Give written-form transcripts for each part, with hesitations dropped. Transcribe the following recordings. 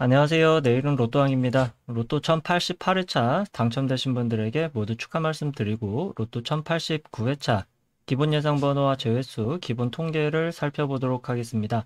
안녕하세요. 내일은 로또왕입니다. 로또 1088회차 당첨되신 분들에게 모두 축하 말씀드리고 로또 1089회차 기본 예상 번호와 제외수 기본 통계를 살펴보도록 하겠습니다.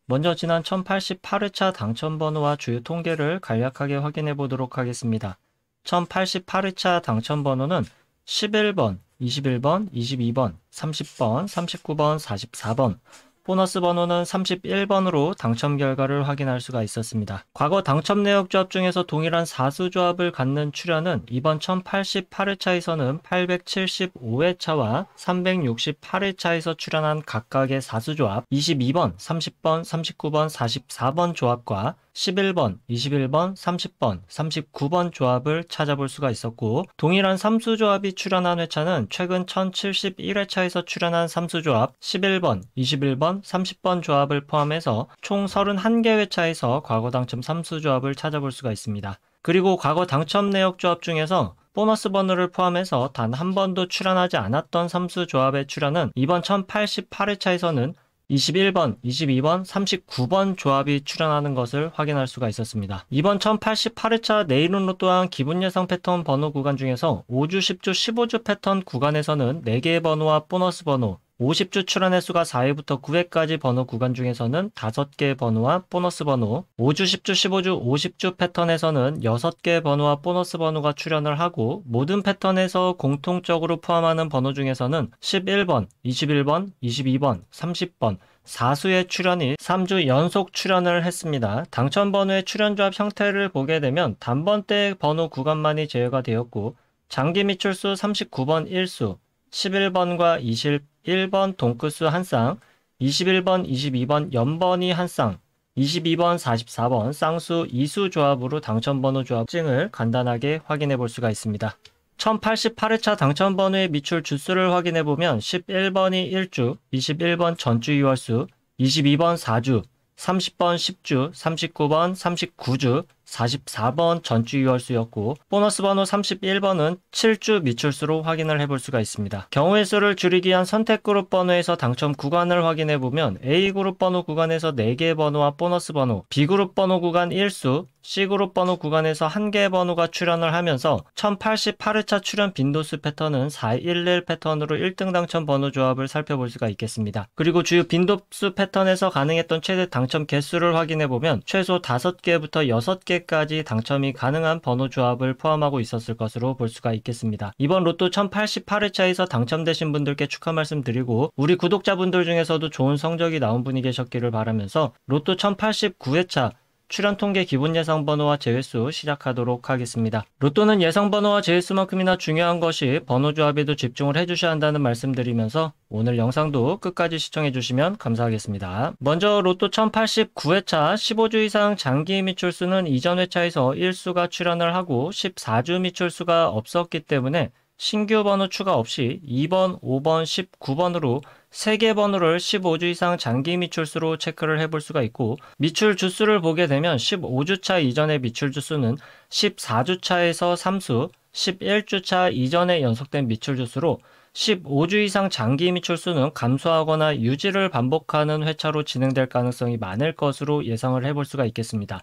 먼저 지난 1088회차 당첨 번호와 주요 통계를 간략하게 확인해 보도록 하겠습니다. 1088회차 당첨 번호는 11번, 21번, 22번, 30번, 39번, 44번, 보너스 번호는 31번으로 당첨 결과를 확인할 수가 있었습니다. 과거 당첨 내역 조합 중에서 동일한 사수 조합을 갖는 출연은 이번 1088회차에서는 875회차와 368회차에서 출연한 각각의 사수 조합 22번, 30번, 39번, 44번 조합과 11번, 21번, 30번, 39번 조합을 찾아볼 수가 있었고, 동일한 삼수 조합이 출연한 회차는 최근 1071회차에서 출연한 삼수 조합 11번, 21번, 30번 조합을 포함해서 총 31개 회차에서 과거 당첨 삼수 조합을 찾아볼 수가 있습니다. 그리고 과거 당첨 내역 조합 중에서 보너스 번호를 포함해서 단 한 번도 출연하지 않았던 삼수 조합의 출연은 이번 1088회차에서는 21번, 22번, 39번 조합이 출연하는 것을 확인할 수가 있었습니다. 이번 1088회차 내일은 로또왕 기본 예상 패턴 번호 구간 중에서 5주, 10주, 15주 패턴 구간에서는 4개의 번호와 보너스 번호, 50주 출연 횟수가 4회부터 9회까지 번호 구간 중에서는 5개의 번호와 보너스 번호, 5주, 10주, 15주, 50주 패턴에서는 6개의 번호와 보너스 번호가 출연을 하고 모든 패턴에서 공통적으로 포함하는 번호 중에서는 11번, 21번, 22번, 30번, 4수의 출연이 3주 연속 출연을 했습니다. 당첨 번호의 출연 조합 형태를 보게 되면 단번대 번호 구간만이 제외가 되었고 장기 미출수 39번 1수, 11번과 21번 동끝수 한 쌍, 21번, 22번 연번이 한 쌍, 22번, 44번 쌍수 2수 조합으로 당첨번호 조합증을 간단하게 확인해 볼 수가 있습니다. 1088회차 당첨번호의 미출 주수를 확인해 보면 11번이 1주, 21번 전주 2월수, 22번 4주, 30번 10주, 39번 39주, 44번 전주 2월수였고 보너스 번호 31번은 7주 미출수로 확인을 해볼 수가 있습니다. 경우의 수를 줄이기 위한 선택 그룹 번호에서 당첨 구간을 확인해 보면 A그룹 번호 구간에서 4개의 번호와 보너스 번호, B그룹 번호 구간 1수, C그룹 번호 구간에서 1개의 번호가 출연을 하면서 1088회차 출연 빈도수 패턴은 411 패턴으로 1등 당첨 번호 조합을 살펴볼 수가 있겠습니다. 그리고 주요 빈도수 패턴에서 가능했던 최대 당첨 개수를 확인해 보면 최소 5개부터 6개까지 당첨이 가능한 번호 조합을 포함하고 있었을 것으로 볼 수가 있겠습니다. 이번 로또 1088회차에서 당첨되신 분들께 축하 말씀드리고 우리 구독자분들 중에서도 좋은 성적이 나온 분이 계셨기를 바라면서 로또 1089회차 출연 통계 기본 예상 번호와 제외수 시작하도록 하겠습니다. 로또는 예상 번호와 제외수만큼이나 중요한 것이 번호 조합에도 집중을 해주셔야 한다는 말씀드리면서 오늘 영상도 끝까지 시청해주시면 감사하겠습니다. 먼저 로또 1089회차 15주 이상 장기 미출수는 이전 회차에서 1수가 출연을 하고 14주 미출수가 없었기 때문에 신규 번호 추가 없이 2번, 5번, 19번으로 3개 번호를 15주 이상 장기 미출수로 체크를 해볼 수가 있고 미출 주수를 보게 되면 15주차 이전의 미출 주수는 14주차에서 3수, 11주차 이전에 연속된 미출 주수로 15주 이상 장기 미출수는 감소하거나 유지를 반복하는 회차로 진행될 가능성이 많을 것으로 예상을 해볼 수가 있겠습니다.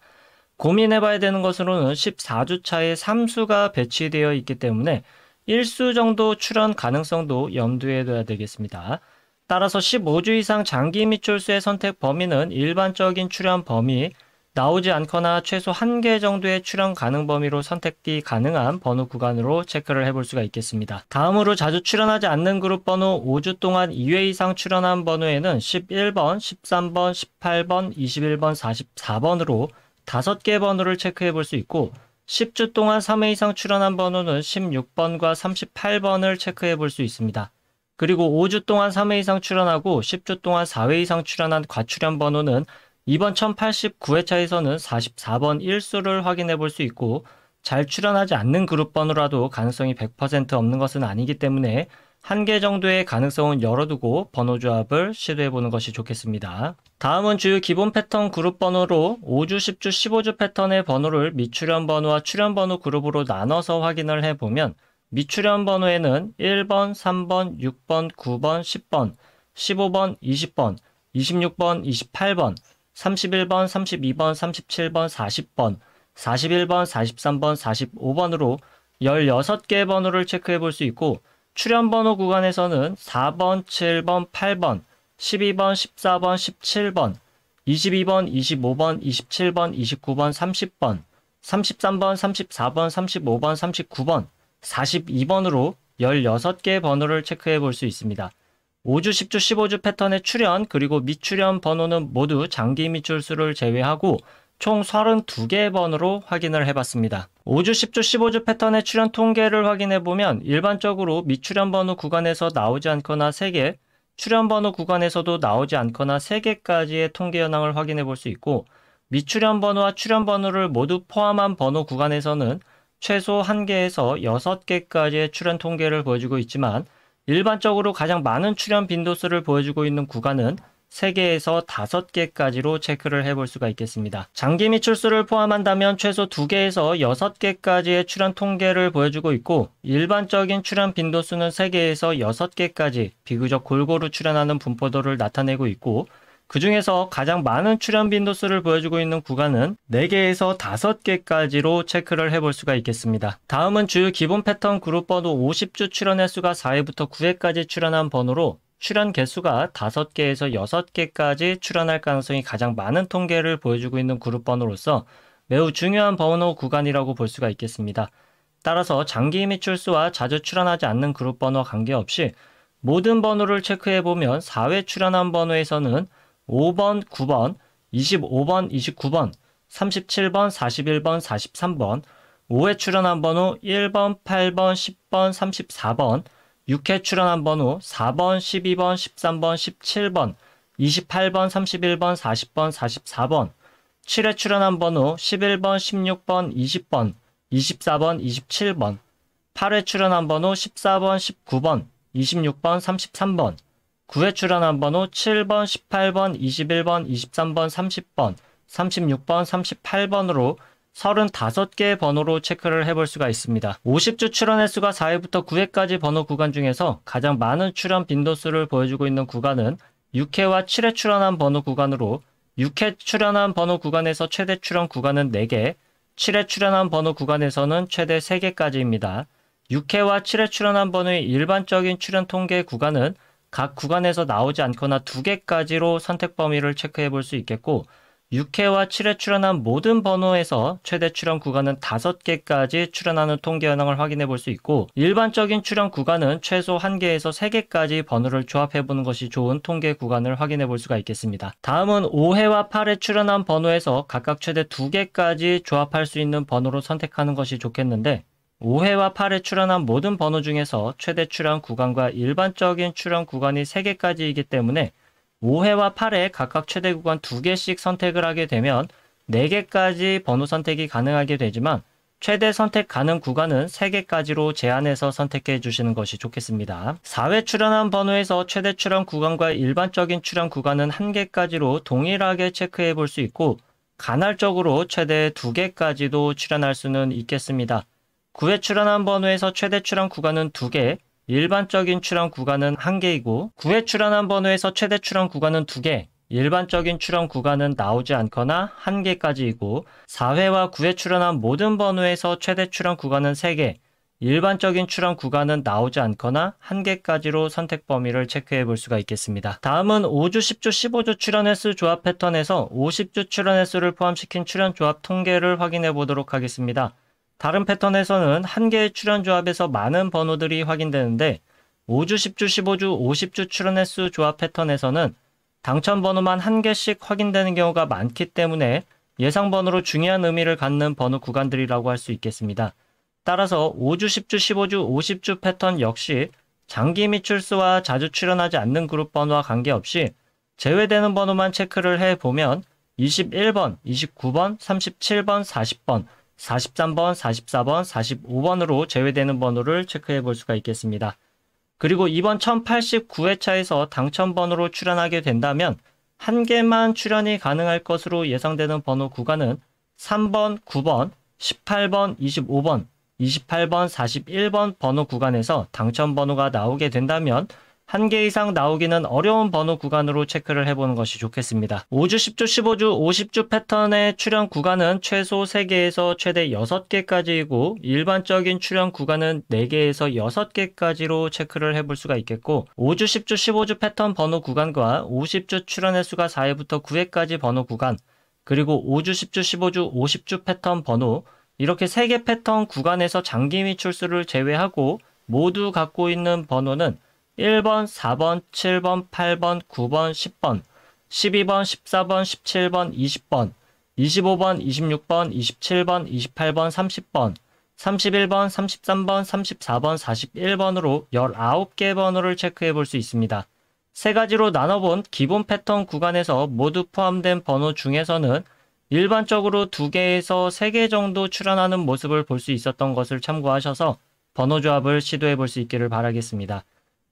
고민해봐야 되는 것으로는 14주차에 3수가 배치되어 있기 때문에 1수 정도 출연 가능성도 염두에 둬야 되겠습니다. 따라서 15주 이상 장기 미출수의 선택 범위는 일반적인 출연 범위, 나오지 않거나 최소 1개 정도의 출연 가능 범위로 선택이 가능한 번호 구간으로 체크를 해볼 수가 있겠습니다. 다음으로 자주 출연하지 않는 그룹 번호 5주 동안 2회 이상 출연한 번호에는 11번, 13번, 18번, 21번, 44번으로 5개 번호를 체크해 볼 수 있고 10주 동안 3회 이상 출연한 번호는 16번과 38번을 체크해 볼 수 있습니다. 그리고 5주 동안 3회 이상 출연하고 10주 동안 4회 이상 출연한 과출연 번호는 이번 1089회차에서는 44번 1수를 확인해 볼 수 있고 잘 출연하지 않는 그룹 번호라도 가능성이 100% 없는 것은 아니기 때문에 1개 정도의 가능성은 열어두고 번호 조합을 시도해 보는 것이 좋겠습니다. 다음은 주요 기본 패턴 그룹 번호로 5주, 10주, 15주 패턴의 번호를 미출연 번호와 출연 번호 그룹으로 나눠서 확인을 해보면 미출연 번호에는 1번, 3번, 6번, 9번, 10번, 15번, 20번, 26번, 28번, 31번, 32번, 37번, 40번, 41번, 43번, 45번으로 16개의 번호를 체크해 볼 수 있고, 출연 번호 구간에서는 4번, 7번, 8번, 12번, 14번, 17번, 22번, 25번, 27번, 29번, 30번, 33번, 34번, 35번, 39번, 42번으로 16개의 번호를 체크해 볼 수 있습니다. 5주, 10주, 15주 패턴의 출연 그리고 미출연 번호는 모두 장기 미출수를 제외하고 총 32개의 번호로 확인을 해봤습니다. 5주, 10주, 15주 패턴의 출연 통계를 확인해보면 일반적으로 미출연 번호 구간에서 나오지 않거나 3개, 출연 번호 구간에서도 나오지 않거나 3개까지의 통계 현황을 확인해 볼 수 있고, 미출연 번호와 출연 번호를 모두 포함한 번호 구간에서는 최소 1개에서 6개까지의 출연 통계를 보여주고 있지만, 일반적으로 가장 많은 출연 빈도수를 보여주고 있는 구간은 3개에서 5개까지로 체크를 해볼 수가 있겠습니다. 장기 미출수를 포함한다면 최소 2개에서 6개까지의 출연 통계를 보여주고 있고, 일반적인 출연 빈도수는 3개에서 6개까지 비교적 골고루 출연하는 분포도를 나타내고 있고, 그 중에서 가장 많은 출연 빈도수를 보여주고 있는 구간은 4개에서 5개까지로 체크를 해볼 수가 있겠습니다. 다음은 주요 기본 패턴 그룹 번호 50주 출연 횟수가 4회부터 9회까지 출연한 번호로 출연 개수가 5개에서 6개까지 출연할 가능성이 가장 많은 통계를 보여주고 있는 그룹 번호로서 매우 중요한 번호 구간이라고 볼 수가 있겠습니다. 따라서 장기 미출수와 자주 출연하지 않는 그룹 번호와 관계없이 모든 번호를 체크해보면 4회 출연한 번호에서는 5번, 9번, 25번, 29번, 37번, 41번, 43번, 5회 출연한 번호 1번, 8번, 10번, 34번, 6회 출연한 번호 4번, 12번, 13번, 17번, 28번, 31번, 40번, 44번, 7회 출연한 번호 11번, 16번, 20번, 24번, 27번, 8회 출연한 번호 14번, 19번, 26번, 33번, 9회 출연한 번호 7번, 18번, 21번, 23번, 30번, 36번, 38번으로 35개의 번호로 체크를 해볼 수가 있습니다. 50주 출연 횟수가 4회부터 9회까지 번호 구간 중에서 가장 많은 출연 빈도수를 보여주고 있는 구간은 6회와 7회 출연한 번호 구간으로 6회 출연한 번호 구간에서 최대 출연 구간은 4개, 7회 출연한 번호 구간에서는 최대 3개까지입니다. 6회와 7회 출연한 번호의 일반적인 출연 통계 구간은 각 구간에서 나오지 않거나 2개까지로 선택 범위를 체크해 볼 수 있겠고, 6회와 7회 출연한 모든 번호에서 최대 출연 구간은 5개까지 출연하는 통계 현황을 확인해 볼 수 있고, 일반적인 출연 구간은 최소 1개에서 3개까지 번호를 조합해 보는 것이 좋은 통계 구간을 확인해 볼 수가 있겠습니다. 다음은 5회와 8회 출연한 번호에서 각각 최대 2개까지 조합할 수 있는 번호로 선택하는 것이 좋겠는데, 5회와 8회 출연한 모든 번호 중에서 최대 출연 구간과 일반적인 출연 구간이 3개까지이기 때문에 5회와 8회 각각 최대 구간 2개씩 선택을 하게 되면 4개까지 번호 선택이 가능하게 되지만 최대 선택 가능 구간은 3개까지로 제한해서 선택해 주시는 것이 좋겠습니다. 4회 출연한 번호에서 최대 출연 구간과 일반적인 출연 구간은 1개까지로 동일하게 체크해 볼 수 있고, 간헐적으로 최대 2개까지도 출연할 수는 있겠습니다. 9회 출연한 번호에서 최대 출연 구간은 2개, 일반적인 출연 구간은 1개이고, 9회 출연한 번호에서 최대 출연 구간은 2개, 일반적인 출연 구간은 나오지 않거나 1개까지이고, 4회와 9회 출연한 모든 번호에서 최대 출연 구간은 3개, 일반적인 출연 구간은 나오지 않거나 1개까지로 선택 범위를 체크해 볼 수가 있겠습니다. 다음은 5주, 10주, 15주 출연 횟수 조합 패턴에서 50주 출연 횟수를 포함시킨 출연 조합 통계를 확인해 보도록 하겠습니다. 다른 패턴에서는 1개의 출연 조합에서 많은 번호들이 확인되는데, 5주, 10주, 15주, 50주 출연 횟수 조합 패턴에서는 당첨 번호만 1개씩 확인되는 경우가 많기 때문에 예상 번호로 중요한 의미를 갖는 번호 구간들이라고 할 수 있겠습니다. 따라서 5주, 10주, 15주, 50주 패턴 역시 장기 미출수와 자주 출연하지 않는 그룹 번호와 관계없이 제외되는 번호만 체크를 해보면 21번, 29번, 37번, 40번, 43번, 44번, 45번으로 제외되는 번호를 체크해 볼 수가 있겠습니다. 그리고 이번 1089회차에서 당첨 번호로 출연하게 된다면 1개만 출연이 가능할 것으로 예상되는 번호 구간은 3번, 9번, 18번, 25번, 28번, 41번 번호 구간에서 당첨 번호가 나오게 된다면 한 개 이상 나오기는 어려운 번호 구간으로 체크를 해보는 것이 좋겠습니다. 5주, 10주, 15주, 50주 패턴의 출현 구간은 최소 3개에서 최대 6개까지이고 일반적인 출현 구간은 4개에서 6개까지로 체크를 해볼 수가 있겠고 5주, 10주, 15주 패턴 번호 구간과 50주 출현 횟수가 4회부터 9회까지 번호 구간 그리고 5주, 10주, 15주, 50주 패턴 번호 이렇게 3개 패턴 구간에서 장기 미출수를 제외하고 모두 갖고 있는 번호는 1번, 4번, 7번, 8번, 9번, 10번, 12번, 14번, 17번, 20번, 25번, 26번, 27번, 28번, 30번, 31번, 33번, 34번, 41번으로 19개 번호를 체크해 볼 수 있습니다. 세 가지로 나눠본 기본 패턴 구간에서 모두 포함된 번호 중에서는 일반적으로 2개에서 3개 정도 출현하는 모습을 볼 수 있었던 것을 참고하셔서 번호 조합을 시도해 볼 수 있기를 바라겠습니다.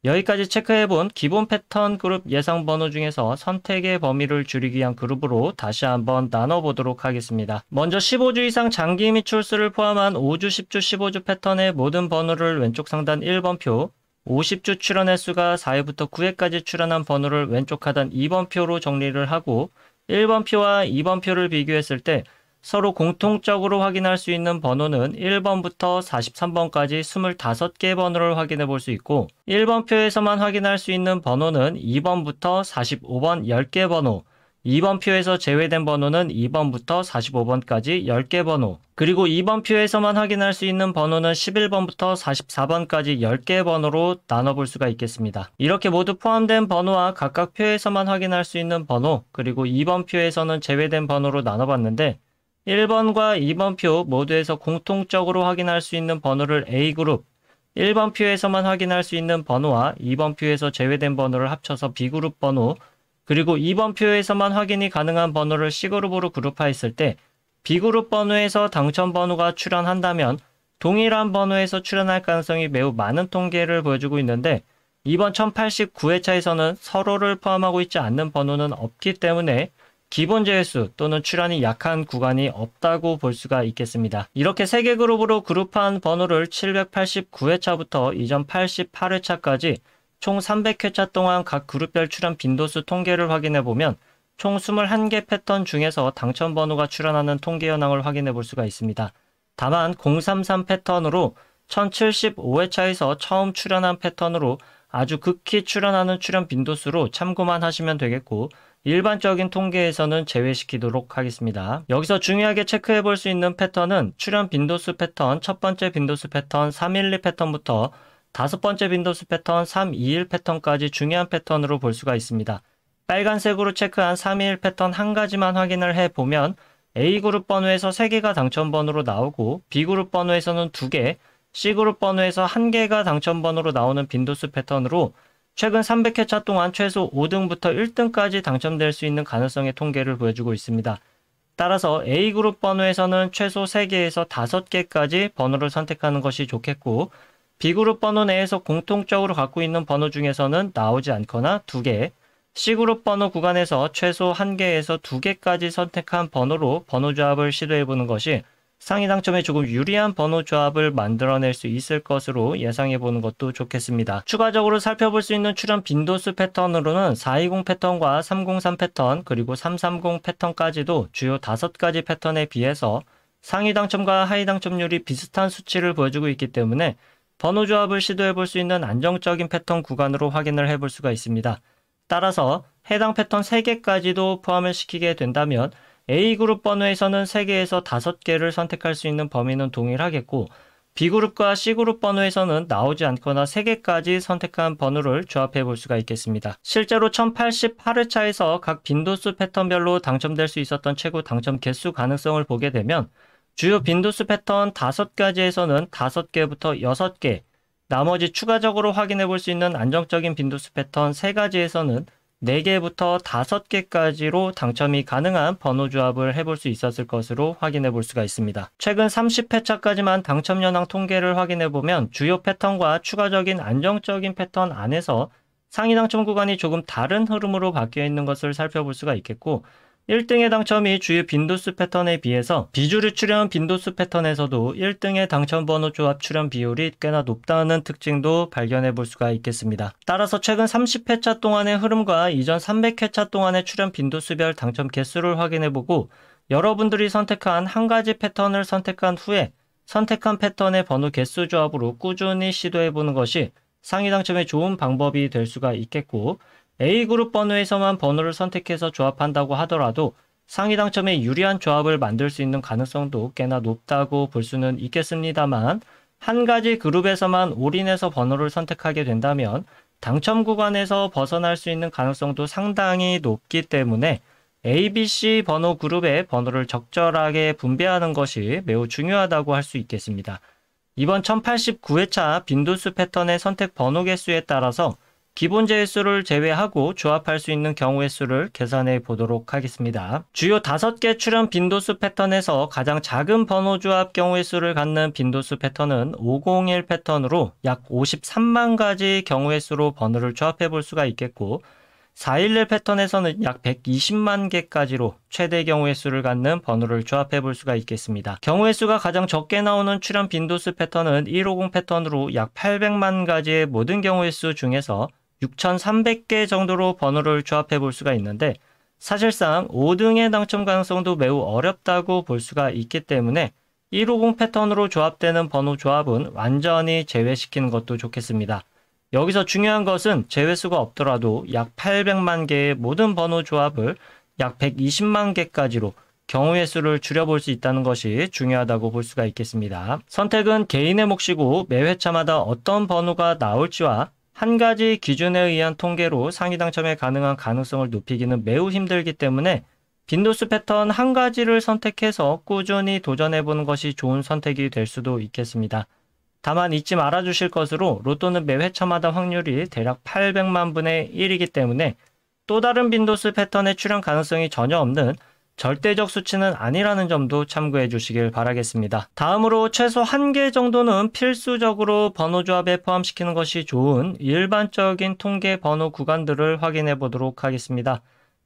여기까지 체크해본 기본 패턴 그룹 예상 번호 중에서 선택의 범위를 줄이기 위한 그룹으로 다시 한번 나눠보도록 하겠습니다. 먼저 15주 이상 장기 미출수를 포함한 5주, 10주, 15주 패턴의 모든 번호를 왼쪽 상단 1번표, 50주 출현 횟수가 4회부터 9회까지 출현한 번호를 왼쪽 하단 2번표로 정리를 하고 1번표와 2번표를 비교했을 때 서로 공통적으로 확인할 수 있는 번호는 1번부터 43번까지 25개 번호를 확인해 볼 수 있고 1번표에서만 확인할 수 있는 번호는 2번부터 45번 10개 번호 2번표에서 제외된 번호는 2번부터 45번까지 10개 번호 그리고 2번표에서만 확인할 수 있는 번호는 11번부터 44번까지 10개 번호로 나눠볼 수가 있겠습니다. 이렇게 모두 포함된 번호와 각각 표에서만 확인할 수 있는 번호 그리고 2번표에서는 제외된 번호로 나눠봤는데 1번과 2번표 모두에서 공통적으로 확인할 수 있는 번호를 A그룹, 1번표에서만 확인할 수 있는 번호와 2번표에서 제외된 번호를 합쳐서 B그룹 번호, 그리고 2번표에서만 확인이 가능한 번호를 C그룹으로 그룹화했을 때 B그룹 번호에서 당첨 번호가 출현한다면 동일한 번호에서 출현할 가능성이 매우 많은 통계를 보여주고 있는데 이번 1089회차에서는 서로를 포함하고 있지 않는 번호는 없기 때문에 기본 제외수 또는 출현이 약한 구간이 없다고 볼 수가 있겠습니다. 이렇게 3개 그룹으로 그룹한 번호를 789회차부터 이전 88회차까지 총 300회차 동안 각 그룹별 출현 빈도수 통계를 확인해보면 총 21개 패턴 중에서 당첨 번호가 출현하는 통계 현황을 확인해 볼 수가 있습니다. 다만 033 패턴으로 1075회차에서 처음 출현한 패턴으로 아주 극히 출현하는 출현 빈도수로 참고만 하시면 되겠고 일반적인 통계에서는 제외시키도록 하겠습니다. 여기서 중요하게 체크해 볼 수 있는 패턴은 출현 빈도수 패턴, 첫 번째 빈도수 패턴 312 패턴부터 다섯 번째 빈도수 패턴 321 패턴까지 중요한 패턴으로 볼 수가 있습니다. 빨간색으로 체크한 321 패턴 한 가지만 확인을 해보면 A그룹 번호에서 3개가 당첨 번호로 나오고 B그룹 번호에서는 2개, C그룹 번호에서 1개가 당첨 번호로 나오는 빈도수 패턴으로 최근 300회차 동안 최소 5등부터 1등까지 당첨될 수 있는 가능성의 통계를 보여주고 있습니다. 따라서 A그룹 번호에서는 최소 3개에서 5개까지 번호를 선택하는 것이 좋겠고 B그룹 번호 내에서 공통적으로 갖고 있는 번호 중에서는 나오지 않거나 2개, C그룹 번호 구간에서 최소 1개에서 2개까지 선택한 번호로 번호 조합을 시도해보는 것이 상위 당첨에 조금 유리한 번호 조합을 만들어낼 수 있을 것으로 예상해보는 것도 좋겠습니다. 추가적으로 살펴볼 수 있는 출현 빈도수 패턴으로는 420 패턴과 303 패턴 그리고 330 패턴까지도 주요 5가지 패턴에 비해서 상위 당첨과 하위 당첨률이 비슷한 수치를 보여주고 있기 때문에 번호 조합을 시도해볼 수 있는 안정적인 패턴 구간으로 확인을 해볼 수가 있습니다. 따라서 해당 패턴 3개까지도 포함을 시키게 된다면 A그룹 번호에서는 3개에서 5개를 선택할 수 있는 범위는 동일하겠고 B그룹과 C그룹 번호에서는 나오지 않거나 3개까지 선택한 번호를 조합해 볼 수가 있겠습니다. 실제로 1088회차에서 각 빈도수 패턴별로 당첨될 수 있었던 최고 당첨 개수 가능성을 보게 되면 주요 빈도수 패턴 5가지에서는 5개부터 6개, 나머지 추가적으로 확인해 볼 수 있는 안정적인 빈도수 패턴 3가지에서는 4개부터 5개까지로 당첨이 가능한 번호 조합을 해볼 수 있었을 것으로 확인해 볼 수가 있습니다. 최근 30회차까지만 당첨 현황 통계를 확인해 보면 주요 패턴과 추가적인 안정적인 패턴 안에서 상위 당첨 구간이 조금 다른 흐름으로 바뀌어 있는 것을 살펴볼 수가 있겠고 1등의 당첨이 주요 빈도수 패턴에 비해서 비주류 출현 빈도수 패턴에서도 1등의 당첨 번호 조합 출현 비율이 꽤나 높다는 특징도 발견해 볼 수가 있겠습니다. 따라서 최근 30회차 동안의 흐름과 이전 300회차 동안의 출현 빈도수별 당첨 개수를 확인해 보고 여러분들이 선택한 한 가지 패턴을 선택한 후에 선택한 패턴의 번호 개수 조합으로 꾸준히 시도해 보는 것이 상위 당첨에 좋은 방법이 될 수가 있겠고, A그룹 번호에서만 번호를 선택해서 조합한다고 하더라도 상위 당첨에 유리한 조합을 만들 수 있는 가능성도 꽤나 높다고 볼 수는 있겠습니다만, 한 가지 그룹에서만 올인해서 번호를 선택하게 된다면 당첨 구간에서 벗어날 수 있는 가능성도 상당히 높기 때문에 A, B, C 번호 그룹의 번호를 적절하게 분배하는 것이 매우 중요하다고 할 수 있겠습니다. 이번 1089회차 빈도수 패턴의 선택 번호 개수에 따라서 기본 제외수를 제외하고 조합할 수 있는 경우의 수를 계산해 보도록 하겠습니다. 주요 5개 출현 빈도수 패턴에서 가장 작은 번호 조합 경우의 수를 갖는 빈도수 패턴은 501 패턴으로 약 53만 가지 경우의 수로 번호를 조합해 볼 수가 있겠고, 411 패턴에서는 약 120만 개까지로 최대 경우의 수를 갖는 번호를 조합해 볼 수가 있겠습니다. 경우의 수가 가장 적게 나오는 출현 빈도수 패턴은 150 패턴으로 약 800만 가지의 모든 경우의 수 중에서 6,300개 정도로 번호를 조합해 볼 수가 있는데, 사실상 5등의 당첨 가능성도 매우 어렵다고 볼 수가 있기 때문에 150 패턴으로 조합되는 번호 조합은 완전히 제외시키는 것도 좋겠습니다. 여기서 중요한 것은 제외수가 없더라도 약 800만 개의 모든 번호 조합을 약 120만 개까지로 경우의 수를 줄여볼 수 있다는 것이 중요하다고 볼 수가 있겠습니다. 선택은 개인의 몫이고 매 회차마다 어떤 번호가 나올지와 한 가지 기준에 의한 통계로 상위 당첨에 가능한 가능성을 높이기는 매우 힘들기 때문에 빈도수 패턴 한 가지를 선택해서 꾸준히 도전해보는 것이 좋은 선택이 될 수도 있겠습니다. 다만 잊지 말아주실 것으로 로또는 매 회차마다 확률이 대략 800만 분의 1이기 때문에 또 다른 빈도수 패턴의 출현 가능성이 전혀 없는 절대적 수치는 아니라는 점도 참고해 주시길 바라겠습니다. 다음으로 최소 1개 정도는 필수적으로 번호 조합에 포함시키는 것이 좋은 일반적인 통계 번호 구간들을 확인해 보도록 하겠습니다.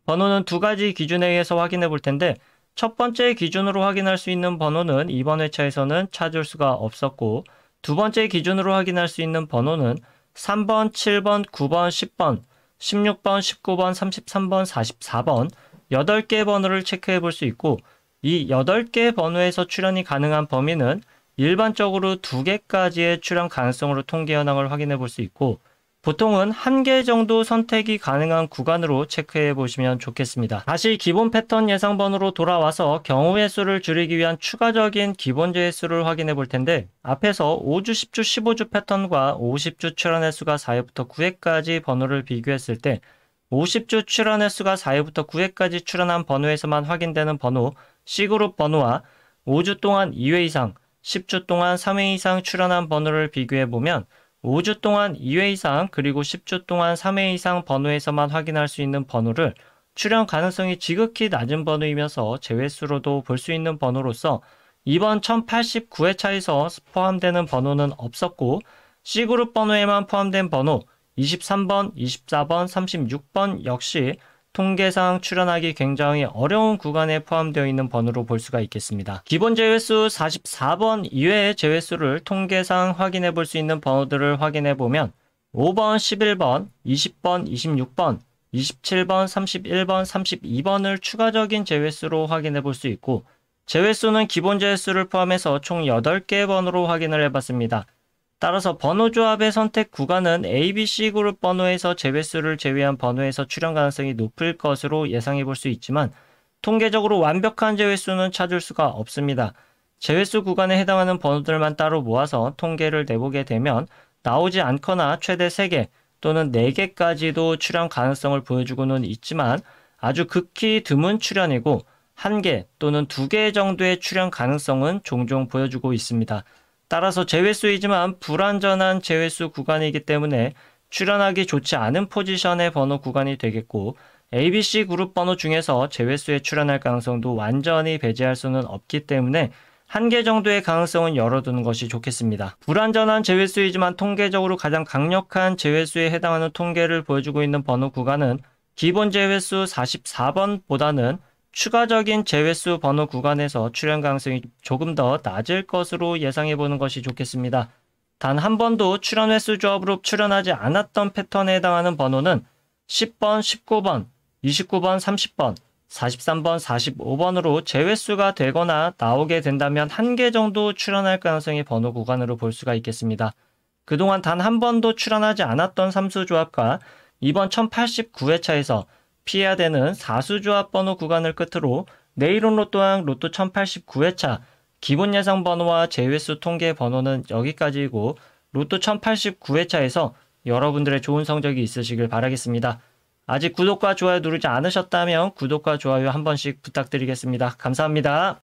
번호는 두 가지 기준에 의해서 확인해 볼 텐데, 첫 번째 기준으로 확인할 수 있는 번호는 이번 회차에서는 찾을 수가 없었고, 두 번째 기준으로 확인할 수 있는 번호는 3번, 7번, 9번, 10번, 16번, 19번, 33번, 44번 8개 번호를 체크해 볼 수 있고, 이 8개 번호에서 출현이 가능한 범위는 일반적으로 2개까지의 출현 가능성으로 통계 현황을 확인해 볼 수 있고, 보통은 1개 정도 선택이 가능한 구간으로 체크해 보시면 좋겠습니다. 다시 기본 패턴 예상 번호로 돌아와서 경우의 수를 줄이기 위한 추가적인 기본 제외수를 확인해 볼 텐데, 앞에서 5주, 10주, 15주 패턴과 50주 출현 횟수가 4회부터 9회까지 번호를 비교했을 때 50주 출현 횟수가 4회부터 9회까지 출현한 번호에서만 확인되는 번호 C그룹 번호와 5주 동안 2회 이상, 10주 동안 3회 이상 출현한 번호를 비교해 보면 5주 동안 2회 이상 그리고 10주 동안 3회 이상 번호에서만 확인할 수 있는 번호를 출현 가능성이 지극히 낮은 번호이면서 제외수로도 볼 수 있는 번호로서 이번 1089회차에서 포함되는 번호는 없었고, C그룹 번호에만 포함된 번호 23번, 24번, 36번 역시 통계상 출현하기 굉장히 어려운 구간에 포함되어 있는 번호로 볼 수가 있겠습니다. 기본 제외수 44번 이외의 제외수를 통계상 확인해 볼 수 있는 번호들을 확인해 보면 5번, 11번, 20번, 26번, 27번, 31번, 32번을 추가적인 제외수로 확인해 볼 수 있고, 제외수는 기본 제외수를 포함해서 총 8개 번호로 확인을 해봤습니다. 따라서 번호 조합의 선택 구간은 A, B, C 그룹 번호에서 제외수를 제외한 번호에서 출현 가능성이 높을 것으로 예상해 볼 수 있지만, 통계적으로 완벽한 제외수는 찾을 수가 없습니다. 제외수 구간에 해당하는 번호들만 따로 모아서 통계를 내보게 되면 나오지 않거나 최대 3개 또는 4개까지도 출현 가능성을 보여주고는 있지만 아주 극히 드문 출현이고 1개 또는 2개 정도의 출현 가능성은 종종 보여주고 있습니다. 따라서 제외수이지만 불완전한 제외수 구간이기 때문에 출현하기 좋지 않은 포지션의 번호 구간이 되겠고, ABC 그룹 번호 중에서 제외수에 출현할 가능성도 완전히 배제할 수는 없기 때문에 1개 정도의 가능성은 열어두는 것이 좋겠습니다. 불완전한 제외수이지만 통계적으로 가장 강력한 제외수에 해당하는 통계를 보여주고 있는 번호 구간은 기본 제외수 44번보다는 추가적인 제외수 번호 구간에서 출현 가능성이 조금 더 낮을 것으로 예상해 보는 것이 좋겠습니다. 단 한 번도 출현 횟수 조합으로 출현하지 않았던 패턴에 해당하는 번호는 10번, 19번, 29번, 30번, 43번, 45번으로 제외수가 되거나 나오게 된다면 한 개 정도 출현할 가능성의 번호 구간으로 볼 수가 있겠습니다. 그동안 단 한 번도 출현하지 않았던 3수 조합과 이번 1089회차에서 피해야 되는 4수 조합 번호 구간을 끝으로 내일은 로또왕 로또 1089회차 기본 예상 번호와 제외수 통계 번호는 여기까지이고 로또 1089회차에서 여러분들의 좋은 성적이 있으시길 바라겠습니다. 아직 구독과 좋아요 누르지 않으셨다면 구독과 좋아요 한 번씩 부탁드리겠습니다. 감사합니다.